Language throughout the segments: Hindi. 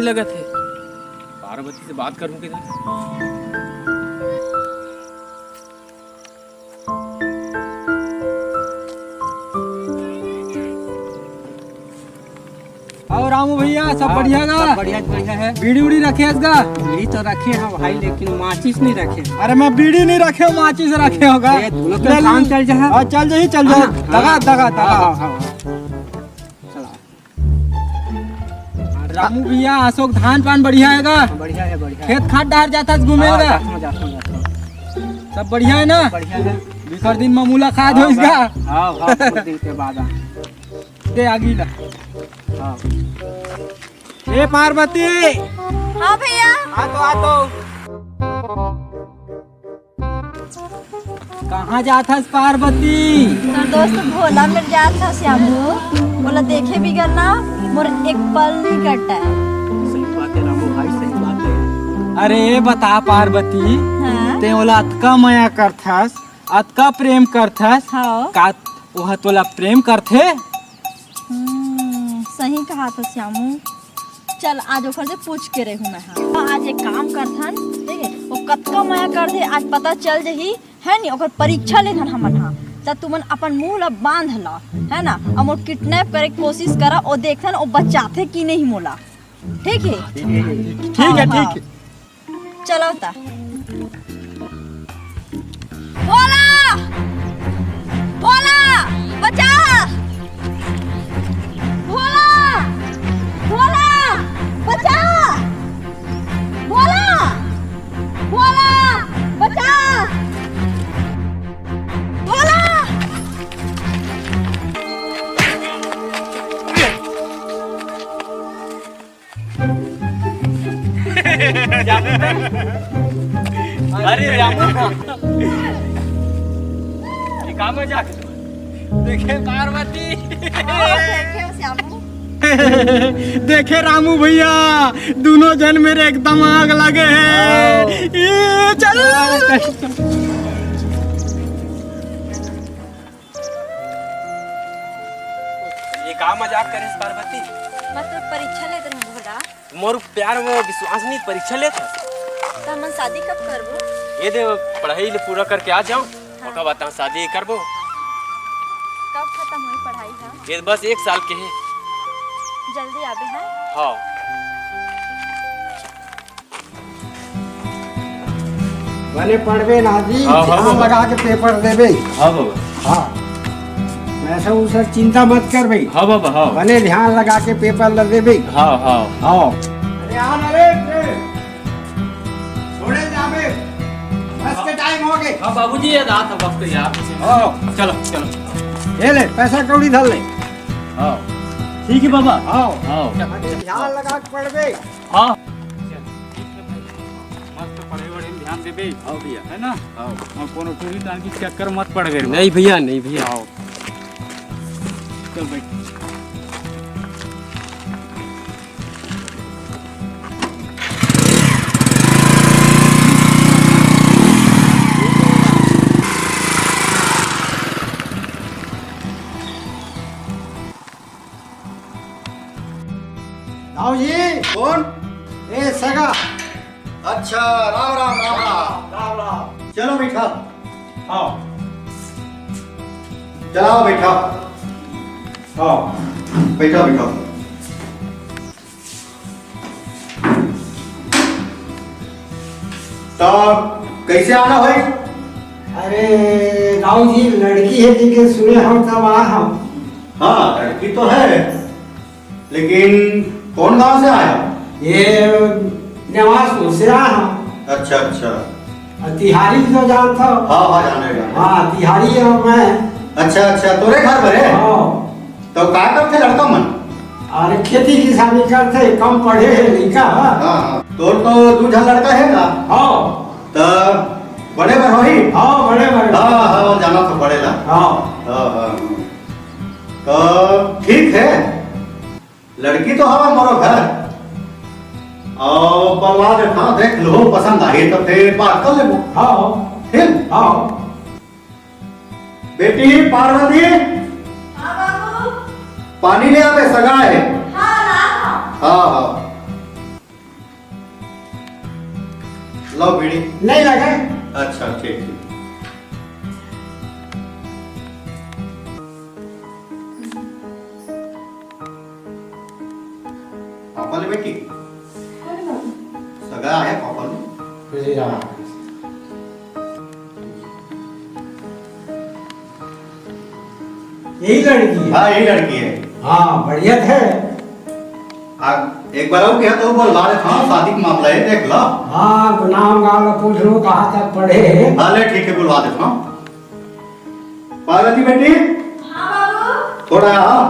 नहीं लगा थे। पार्वती से बात करूं किधर? और रामू भैया सब बढ़िया गा? सब बढ़िया बढ़िया है। बीड़ी उड़ी रखे इसका? बीड़ी तो रखे हैं भाई, लेकिन माचिस नहीं रखे। अरे मैं बीड़ी नहीं रखे हूँ, माचिस रखे होगा। ये दोनों के काम चल जा। हाँ चल जाही चल जा। दगा दगा दगा। रामू भैया अशोक धान पान बढ़िया है गा? बढ़िया है बढ़िया। खेत खाद डार जाता घूमेगा? सब बढ़िया है ना? बढ़िया है। बिखर दिन में मुलाकात हो इसका? हाँ हाँ, कुछ दिन के बाद दे आगी ला। हाँ। ए पार्वती। हाँ भैया। आ तो कहाँ जाता पार्वती? तो दोस्त भोला मिल जाता श्यामू, बोला देखे भी करना मोर एक पल नहीं कटता है। सही बात है रामू भाई, सही बात है। अरे बता पार्वती, हाँ? ते ओला अतका माया करथस, अतका प्रेम करथस, हाँ। का वह तोला प्रेम करथे? सही कहा था श्यामू। चल आज ओकर से पूछ के रहूं मैं। हाँ आज एक काम करथन, ठीक है, वो कतका माया कर दे आज पता चल जही है नी। ओकर परीक्षा लेथन हमन। हाँ तब तुमन अपन मुंह ला बांध ला, है ना, और मोर किडनैप करे की कोशिश करा और देखथन वो बचाथे कि नहीं मोला। ठीक है ठीक है ठीक है। चलो ता भोला भोला बचा, भोला भोला बचा, भोला भोला बचा, भोला। अरे रामू ये काम है जाके देखे पार्वती। देखे श्यामू। देखे रामू भैया, दोनों जन मेरे एकदम आग लगे हैं। चलो ये का मजाक करे पार्वती? मतलब परीक्षा लेते हैं भोला। मोर प्यार में विश्वास नहीं, परीक्षा लेता। तो हम शादी कब करबो? ये दे पढ़ाई पूरा करके आ जाऊं और कब बता शादी करबो। कब खत्म हुई पढ़ाई? है ये बस 1 साल के है। जल्दी आबे है। हाँ भले पढ़वे नाजी, हाँ, हाँ, ध्यान हाँ। लगा के पेपर देबे। हाँ बाबा। हाँ वैसे उसे चिंता मत कर भाई। हाँ बाबा। हाँ भले ध्यान लगा के पेपर ल देबे। हाँ हाँ हाँ। अरे आ ना रे छोड़े जाबे, बस के टाइम हो गए। हाँ बाबूजी ये रात वक्त यार। हाँ चलो चलो। ये ले पैसा कौड़ी धर ले। हाँ ठीक है बाबा। हाँ हाँ ध्यान लगा के पढ़बे। हाँ मस्त पढ़े वढ़े में ध्यान देबे। हाँ भैया है ना। हाँ और कोनो टूरी टान की चक्कर मत पड़ गए। नहीं भैया नहीं भैया। हाँ चल बैठ। आओ जी कौन? ए सगा। अच्छा राम राम राम राम। राम राम। चलो बैठा, हाँ चलाओ बैठा, हाँ बैठा बैठा। तो कैसे आना भाई? अरे गाँव जी लड़की है जी के सुने हम सब आ हम। हाँ लड़की तो है, लेकिन कौन गांव से आया? ये नवाजपुर से आ हम। अच्छा अच्छा। तिहारी जो जानता हो? हाँ हाँ जाने जाने। हाँ तिहारी और मैं। अच्छा अच्छा तोरे घर पर है? हाँ। तो क्या करते लड़का मन? अरे खेती किसानी करते, कम पढ़े है लड़का। हाँ हाँ तोर तो दूजा लड़का है ना? हाँ तो बड़े पर हो ही? हाँ बड़े बड़े। हाँ हाँ जाना तो पड़ेगा। हाँ हाँ हाँ तो ठीक है, लड़की तो हवा मोरो घर और बलवा देखा देख लो, पसंद आई तो फिर बात कर ले। हाँ ठीक। हाँ। बेटी पार्वती हाँ बाबू। पानी ले आवे, सगा है। हाँ हाँ। हाँ हाँ लो बीड़ी। नहीं लगे। अच्छा ठीक ठीक। पापा ले बेटी सगा है पापा ले। खुशी रहा। यही लड़की है। हाँ यही लड़की है। हाँ बढ़िया है। एक बार और क्या तो बोल रहा था शादी का मामला है देख लो। हाँ नाम गाँव पूछ लो कहाँ तक पढ़े। हाँ ले ठीक है बुलवा देता हूँ। पार्वती बेटी हाँ बाबू। थोड़ा हाँ।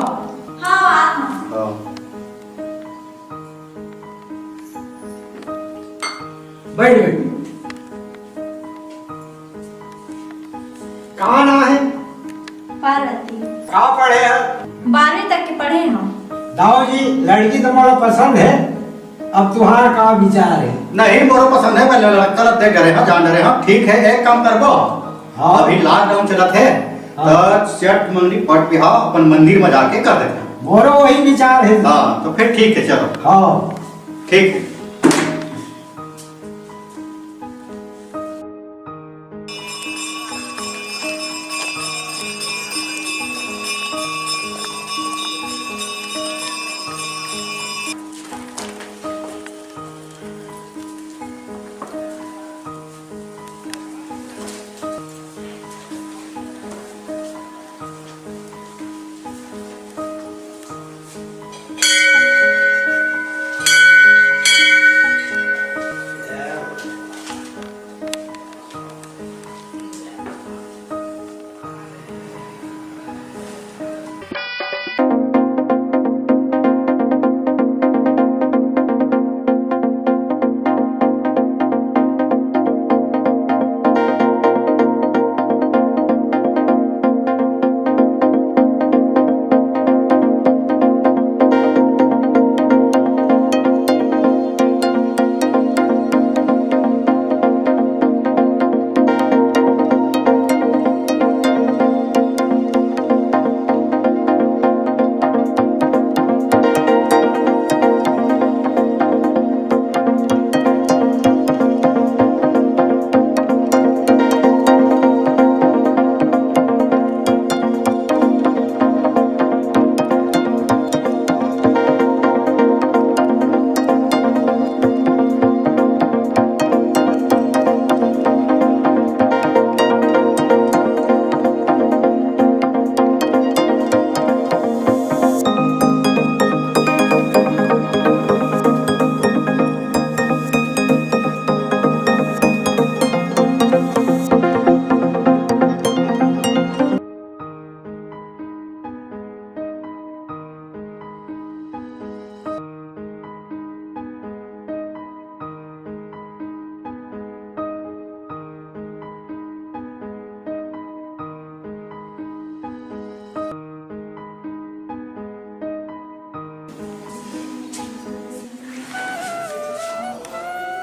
हाँ बैठ बैठ। कहाँ ना है? पार्वती कहाँ पढ़े हैं? 12वीं तक के पढ़े हम। दाऊ जी लड़की तुम्हारा पसंद है, अब तुम्हारा क्या विचार है? नहीं मोरो पसंद है पहले लगता रहते डरे हाँ जान डरे हाँ ठीक है एक काम करबो। हाँ। अभी लॉकडाउन चला थे हाँ। तो सेट मंदिर पट बिहा अपन मंदिर में जाके कर देते हैं। मोरो वही विचार है। हाँ तो फिर ठीक है चलो। हाँ ठीक है।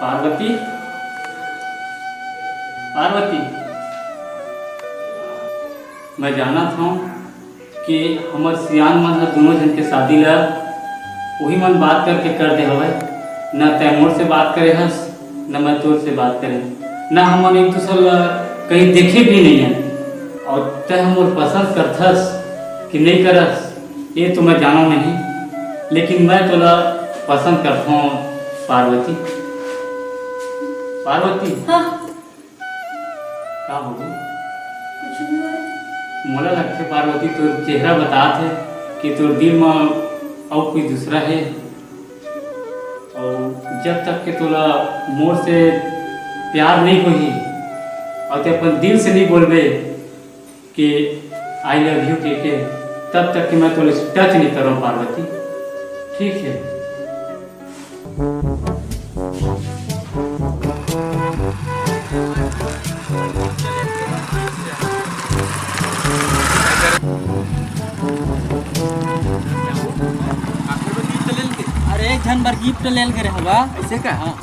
पार्वती पार्वती मैं जाना था कि हमर सियान मन ह दोनों जन के शादी ला वही मन बात करके कर दे हवे। न तैमूर से बात करे हस न मैं तोर से बात करे, न हमन एक दूसरे ला कहीं देखे भी नहीं है। और तय हमर पसंद करथस कि नहीं करस ये तो मैं जानो नहीं, लेकिन मैं तोला पसंद करता हूँ पार्वती। पार्वती हाँ का हो गई? कुछ नहीं हुआ। मोला लगते पार्वती तोर चेहरा बतात है कि तोर दिल में और कोई दूसरा है। और जब तक के तोला मोर से प्यार नहीं होगी और ते अपन दिल से नहीं बोलबे कि आई लव यू के तब तक कि मैं तोले टच नहीं करूँ पार्वती। ठीक है? अरे एक झन बार गिफ्ट लेल करे हवा ऐसे का। हाँ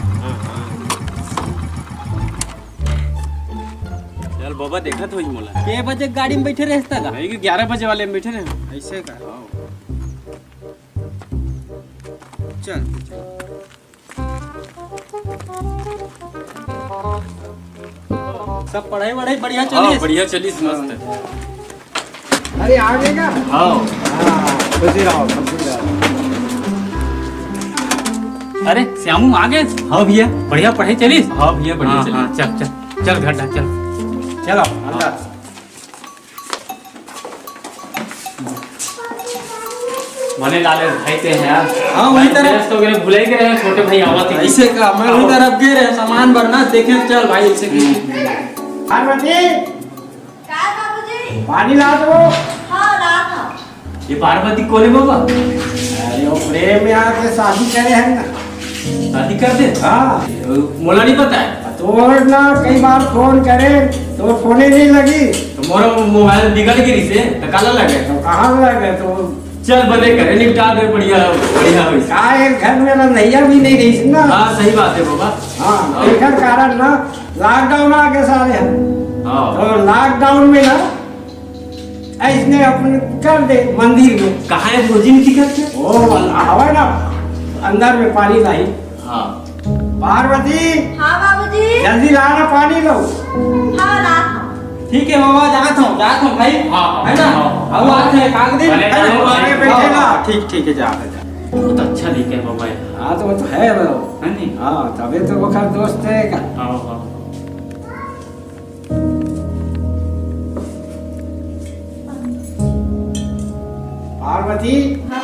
चल बाबा देखत होई मोला। के बजे गाड़ी में बैठे रहता का? नहीं कि 11 बजे वाले में बैठे रहे। ऐसे का। चल सब पढ़ाई वढ़ाई बढ़िया चली? बढ़िया चली, मस्त है। अरे आगे का हाँ खुशी रहो खुशी रहो। अरे श्यामू आ गए? हाँ भैया। बढ़िया पढ़ाई चली? हाँ भैया बढ़िया हाँ, चली। हाँ, चल चल चल घटा चल। चलो अंदर। मने लाले भाई ते हैं यार। हाँ, वही तरह। व्यस्त हो गए, भुले गए हैं, छोटे भाई आवत ही। ऐसे का मैं उधर तरफ गिर है सामान भरना देखे चल भाई ऐसे की। पार्वती का बाबूजी? पानी ला दो। हाँ रात ये पार्वती कोले बाबा अरे वो प्रेम में आके शादी करे हैं ना। शादी कर दे? हाँ मोला नहीं पता है। तो ना कई बार फोन करे तो फोने नहीं लगी तो मोरा मोबाइल बिगड़ गिरी से तो काला लगे। तो कहाँ लगे तो चल बने करे निपटा दे, बढ़िया बढ़िया हुई। का एक घर में रंधैया भी नहीं गई थी ना। हाँ सही बात है बाबा। हाँ एकर कारण ना लॉकडाउन आ के सारे हैं। हाँ तो लॉकडाउन में ना ऐसने अपने कर दे मंदिर में। कहाँ है भोजी नहीं करते? ओ हवा ना अंदर में पानी लाई। हाँ पार्वती हाँ बाबूजी। जल्दी लाना पानी लो। हाँ रात ठीक है बाबा जात हूँ भाई। हाँ, है ना? हाँ, अब आते हैं काग दिन। भले है ना? भले, आगे भले। बैठे ना। ठीक है जा जा। बहुत अच्छा दिखे बाबा ये। हाँ तो वो तो है वो। है नहीं? हाँ तभी तो वो खर दोस्त है का। हाँ हाँ पार्वती हाँ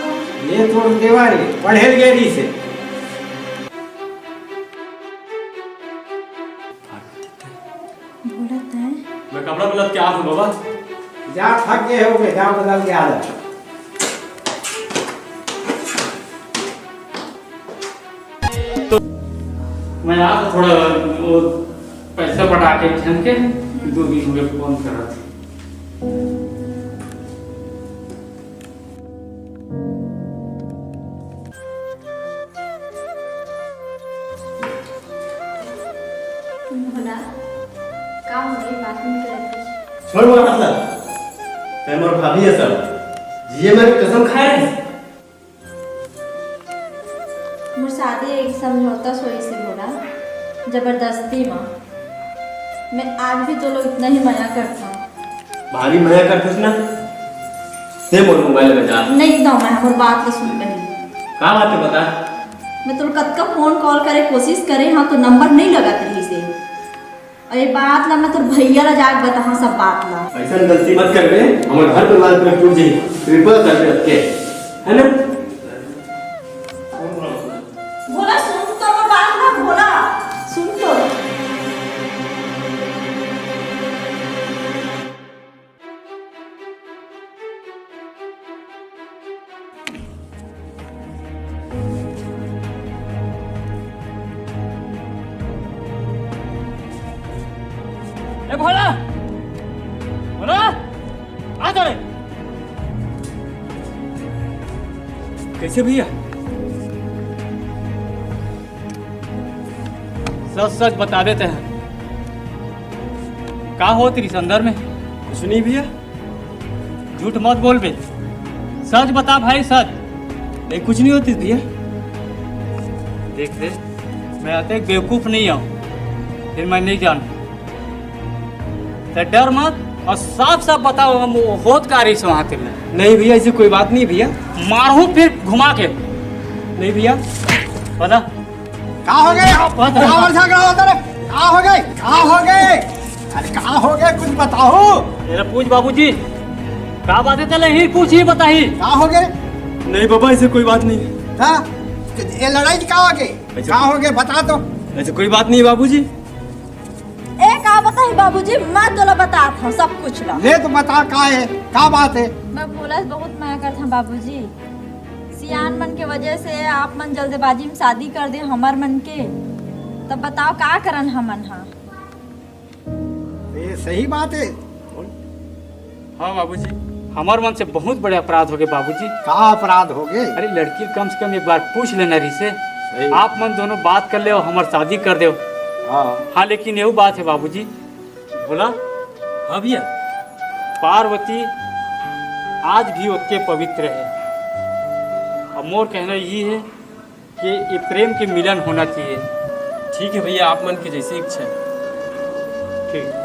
ये तो देवारी पढ़े गेरी से। बोलत है। मैं कपड़ा बदल के आ हूँ बाबा। जा थक गए हो गए जा बदल के आ जा। मैं आज थोड़ा वो पैसा बढ़ा के ठन के 2 दिन हो गए फोन कर रहा था। बोला का हो गई बात नहीं करे। छोड़ मोर मतलब ते मोर भाभी है सब जिए मेरे कसम खाए रहे। मोर शादी एक समझौता सोई से बोला जबरदस्ती माँ। मैं आज भी तो लोग इतना ही मना करता हूँ। भारी मया करते ना दे मोर मोबाइल में जा। नहीं दो मैं हमारी बात तो सुन पहले। का बात है बता। मैं तो कत्का फोन कॉल करे कोशिश करे हाँ तो नंबर नहीं लगा रही से। और ये बात ला मैं तो भैया ला जाके बता हाँ सब बात ला। ऐसा गलती मत कर बे हमारे घर परिवार में टूट जाई कृपा कर दे रखे है ना। बोला सुन तो मैं बात ना बोला सुन तो। ए भोला भोला आ जा रे। कैसे भैया? सच सच बता देते हैं। का हो तेरी अंदर में? कुछ नहीं भैया। झूठ मत बोल बे, सच बता भाई सच। नहीं कुछ नहीं होती भैया। देख दे मैं आते बेवकूफ नहीं हूँ, फिर मैं नहीं जानू। तो डर मत और साफ साफ बताओ हम होत का रही से वहाँ तेरे लिए। नहीं भैया ऐसी कोई बात नहीं भैया। मारू फिर घुमा के। नहीं भैया। पता का हो गए क्या झगड़ा होता रे। का हो गए का हो गए अरे का हो गए कुछ बताओ। तेरा पूछ बाबूजी का बातें चले ही पूछ ही बता ही। का हो गए नहीं बाबा ऐसे कोई बात नहीं। हाँ ये लड़ाई का हो गए का हो गए बता तो। ऐसे कोई बात नहीं बाबूजी। ए का बताई बाबूजी मैं तो बता था सब कुछ ला। ले तो बता का है का बात है। मैं बोला बहुत मना कर था बाबूजी। सियान मन के वजह से आप मन जल्दबाजी में शादी कर दे हमार मन के। तब बताओ का करन हमन हाँ। ये सही बात है। हाँ बाबूजी हमार मन से बहुत बड़े अपराध हो गए बाबूजी। का अपराध हो गए। अरे लड़की कम से कम एक बार पूछ लेना रही से। सही। आप मन दोनों बात कर ले और हमार शादी कर दो। हाँ हाँ लेकिन यही बात है बाबूजी। बोला हाँ भैया। पार्वती आज भी उतने पवित्र है। अब मोर कहना यही है कि ये प्रेम के मिलन होना चाहिए। ठीक है भैया, आप मन की जैसी इच्छा। ठीक